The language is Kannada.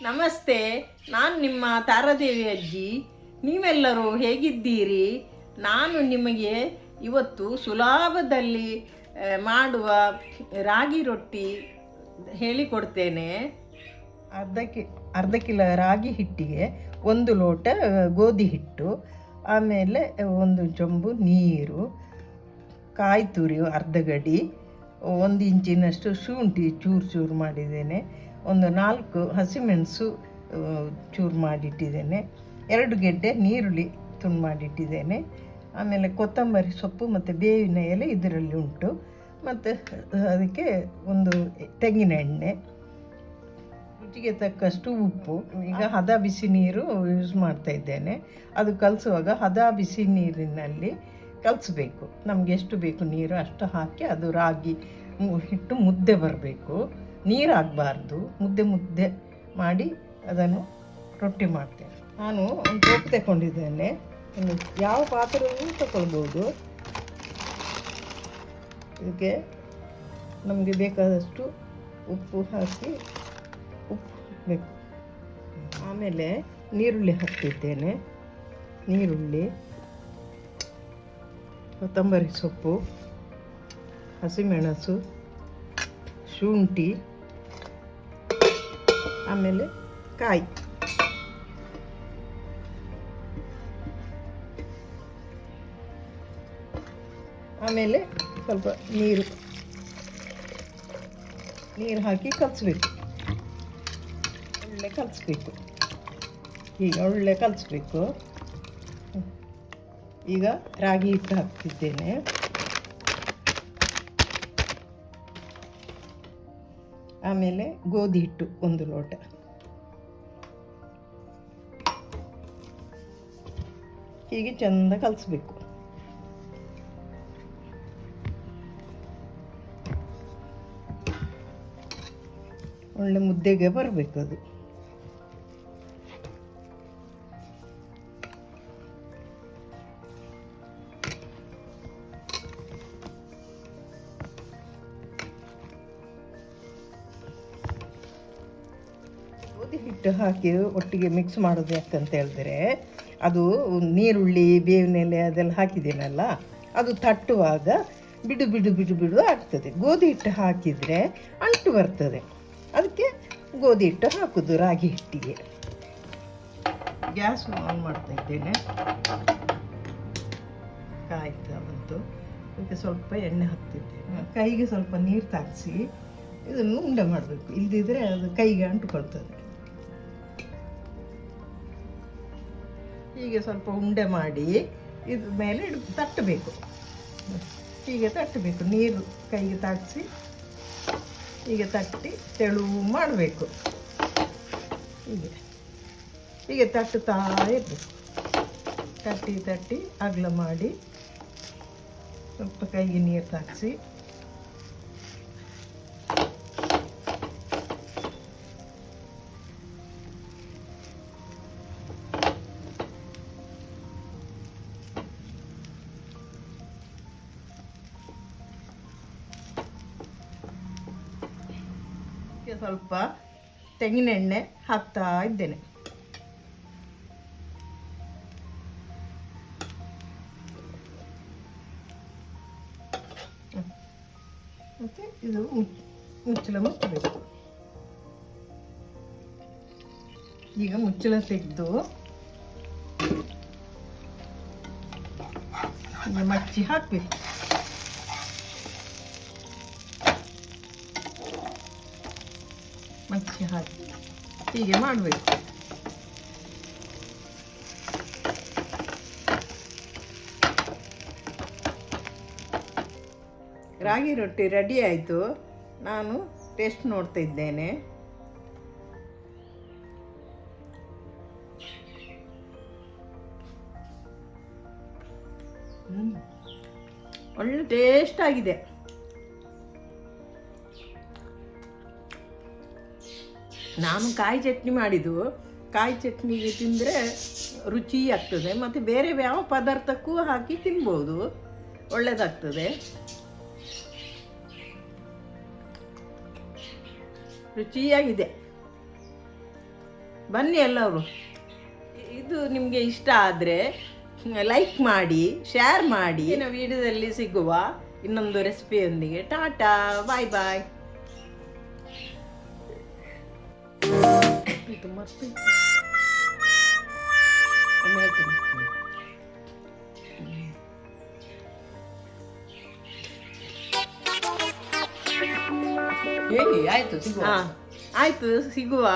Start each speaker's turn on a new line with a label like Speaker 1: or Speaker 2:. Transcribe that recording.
Speaker 1: ನಮಸ್ತೆ, ನಾನು ನಿಮ್ಮ ತಾರಾದೇವಿ ಅಜ್ಜಿ. ನೀವೆಲ್ಲರೂ ಹೇಗಿದ್ದೀರಿ? ನಾನು ನಿಮಗೆ ಇವತ್ತು ಸುಲಭದಲ್ಲಿ ಮಾಡುವ ರಾಗಿ ರೊಟ್ಟಿ ಹೇಳಿಕೊಡ್ತೇನೆ. ಅರ್ಧ ಕಿಲೋ ರಾಗಿ ಹಿಟ್ಟಿಗೆ 1 ಲೋಟ ಗೋಧಿ ಹಿಟ್ಟು, ಆಮೇಲೆ 1 ಚೊಂಬು ನೀರು, ಕಾಯಿ ತುರಿ ಅರ್ಧ ಗಡಿ, 1 ಇಂಚಿನಷ್ಟು ಶುಂಠಿ ಚೂರು ಮಾಡಿದ್ದೇನೆ, ಒಂದು 4 ಹಸಿಮೆಣಸು ಚೂರು ಮಾಡಿಟ್ಟಿದ್ದೇನೆ, 2 ಗೆಡ್ಡೆ ನೀರುಳ್ಳಿ ತುಂಡು ಮಾಡಿಟ್ಟಿದ್ದೇನೆ, ಆಮೇಲೆ ಕೊತ್ತಂಬರಿ ಸೊಪ್ಪು ಮತ್ತು ಬೇವಿನ ಎಲೆ ಇದರಲ್ಲಿ ಉಂಟು, ಮತ್ತು ಅದಕ್ಕೆ 1 ತೆಂಗಿನ ಎಣ್ಣೆ, ರುಚಿಗೆ ತಕ್ಕಷ್ಟು ಉಪ್ಪು. ಈಗ ಹದ ಬಿಸಿ ನೀರು ಯೂಸ್ ಮಾಡ್ತಾ ಇದ್ದೇನೆ. ಅದು ಕಲಸುವಾಗ ಹದ ಬಿಸಿ ನೀರಿನಲ್ಲಿ ಕಲಿಸ್ಬೇಕು. ನಮಗೆ ಎಷ್ಟು ಬೇಕು ನೀರು ಅಷ್ಟು ಹಾಕಿ ಅದು ರಾಗಿ ಹಿಟ್ಟು ಮುದ್ದೆ ಬರಬೇಕು, ನೀರಾಗಬಾರ್ದು. ಮುದ್ದೆ ಮಾಡಿ ಅದನ್ನು ರೊಟ್ಟಿ ಮಾಡ್ತೇನೆ. ನಾನು ಒಂದು ಟೋಪ್ ತಗೊಂಡಿದ್ದೇನೆ, ಯಾವ ಪಾತ್ರೆಯೂ ತಗೊಳ್ಬೋದು. ಇದಕ್ಕೆ ನಮಗೆ ಬೇಕಾದಷ್ಟು ಉಪ್ಪು ಹಾಕಿ ಬೇಕು. ಆಮೇಲೆ ನೀರುಳ್ಳಿ ಹಾಕ್ತಿದ್ದೇನೆ, ನೀರುಳ್ಳಿ, ಕೊತ್ತಂಬರಿ ಸೊಪ್ಪು, ಹಸಿಮೆಣಸು, ಶುಂಠಿ, ಆಮೇಲೆ ಕಾಯಿ. ಆಮೇಲೆ ಸ್ವಲ್ಪ ನೀರು ಹಾಕಿ ಕಲಿಸ್ಬೇಕು. ಒಳ್ಳೆ ಕಲಿಸ್ಬೇಕು. ಈಗ ರಾಗಿ ಹಿಟ್ಟು ಹಾಕ್ತಿದ್ದೇನೆ. ಆಮೇಲೆ ಗೋಧಿ ಹಿಟ್ಟು 1 ಲೋಟ, ಹೀಗೆ ಚೆಂದ ಕಲಿಸ್ಬೇಕು. ಒಳ್ಳೆ ಮುದ್ದೆಗೆ ಬರಬೇಕು ಅದು. ಗೋಧಿ ಹಿಟ್ಟು ಹಾಕಿ ಒಟ್ಟಿಗೆ ಮಿಕ್ಸ್ ಮಾಡೋದು ಯಾಕಂತ ಹೇಳಿದ್ರೆ, ಅದು ನೀರುಳ್ಳಿ ಬೇವಿನ ಎಲೆ ಅದೆಲ್ಲ ಹಾಕಿದ್ದೀನಲ್ಲ, ಅದು ತಟ್ಟುವಾಗ ಬಿಡು ಆಗ್ತದೆ. ಗೋಧಿ ಹಿಟ್ಟು ಹಾಕಿದರೆ ಅಂಟು ಬರ್ತದೆ. ಅದಕ್ಕೆ ಗೋಧಿ ಹಿಟ್ಟು ಹಾಕೋದು ರಾಗಿ ಹಿಟ್ಟಿಗೆ. ಗ್ಯಾಸ್ ಆನ್ ಮಾಡ್ತಾ ಇದ್ದೇನೆ. ಕಾಯ್ತಾ ಬಂತು. ಅದಕ್ಕೆ ಸ್ವಲ್ಪ ಎಣ್ಣೆ ಹಾಕ್ತಿದ್ದೇನೆ. ಕೈಗೆ ಸ್ವಲ್ಪ ನೀರು ತಾಗಿಸಿ ಇದನ್ನು ಉಂಡೆ ಮಾಡಬೇಕು, ಇಲ್ಲದಿದ್ದರೆ ಅದು ಕೈಗೆ ಅಂಟುಕೊಳ್ತದೆ. ಹೀಗೆ ಸ್ವಲ್ಪ ಉಂಡೆ ಮಾಡಿ ಇದ್ರ ಮೇಲೆ ತಟ್ಟಬೇಕು. ಹೀಗೆ ತಟ್ಟಬೇಕು, ನೀರು ಕೈಗೆ ತಾಗಿಸಿ ಹೀಗೆ ತಟ್ಟಿ ತೆಳುವು ಮಾಡಬೇಕು. ಹೀಗೆ ತಟ್ಟುತ್ತಾ ಇರಬೇಕು. ತಟ್ಟಿ ಅಗಲ ಮಾಡಿ ಸ್ವಲ್ಪ ಕೈಗೆ ನೀರು ತಾಗಿಸಿ ಸ್ವಲ್ಪ ತೆಂಗಿನ ಎಣ್ಣೆ ಹಾಕ್ತಾ ಇದ್ದೇನೆ. ಮತ್ತೆ ಇದು ಮುಚ್ಚಳ ಮುಚ್ಚಬೇಕು. ಈಗ ಮುಚ್ಚಳ ತೆಗೆದು ಮಚ್ಚಿ ಹಾಕಬೇಕು. ಮಚ್ಚಿ ಹಾಕಿ ಹೀಗೆ ಮಾಡಬೇಕು. ರಾಗಿ ರೊಟ್ಟಿ ರೆಡಿ ಆಯಿತು. ನಾನು ಟೇಸ್ಟ್ ನೋಡ್ತಾ ಇದ್ದೇನೆ. ಒಳ್ಳೆ ಟೇಸ್ಟ್ ಆಗಿದೆ. ನಾನು ಕಾಯಿ ಚಟ್ನಿ ಮಾಡಿದ್ದು. ಕಾಯಿ ಚಟ್ನಿಗೆ ತಿಂದರೆ ರುಚಿ ಆಗ್ತದೆ, ಮತ್ತು ಬೇರೆ ಯಾವ ಪದಾರ್ಥಕ್ಕೂ ಹಾಕಿ ತಿನ್ಬೋದು, ಒಳ್ಳೆಯದಾಗ್ತದೆ. ರುಚಿಯಾಗಿದೆ. ಬನ್ನಿ ಎಲ್ಲರೂ. ಇದು ನಿಮಗೆ ಇಷ್ಟ ಆದರೆ ಲೈಕ್ ಮಾಡಿ, ಶೇರ್ ಮಾಡಿ. ಇನ್ನು ವಿಡಿಯೋದಲ್ಲಿ ಸಿಗುವ ಇನ್ನೊಂದು ರೆಸಿಪಿಯೊಂದಿಗೆ. ಟಾಟಾ, ಬಾಯ್ ಬಾಯ್.
Speaker 2: ಹೇಳಿ, ಆಯ್ತು ಸಿಗುವ.
Speaker 1: ಆಯ್ತು, ಸಿಗುವ.